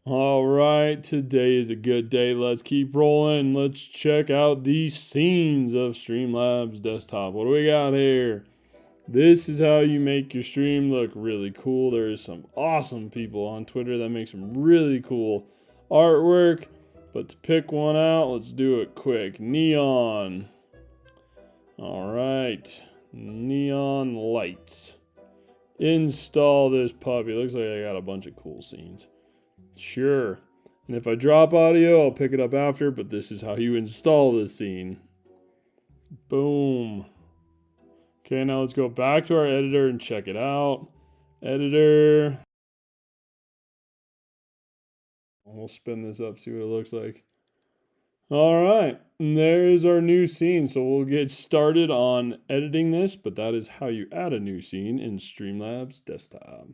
All right, today is a good day. Let's keep rolling. Let's check out these scenes of StreamLabs desktop. What do we got here? This is how you make your stream look really cool. There's some awesome people on Twitter that make some really cool artwork. But to pick one out, let's do it quick. Neon. All right, neon lights. Install this puppy. Looks like I got a bunch of cool scenes. Sure. And if I drop audio, I'll pick it up after, but this is how you install this scene. Boom. Okay, now let's go back to our editor and check it out. Editor. We'll spin this up, see what it looks like. All right, and there's our new scene. So we'll get started on editing this, but that is how you add a new scene in StreamLabs desktop.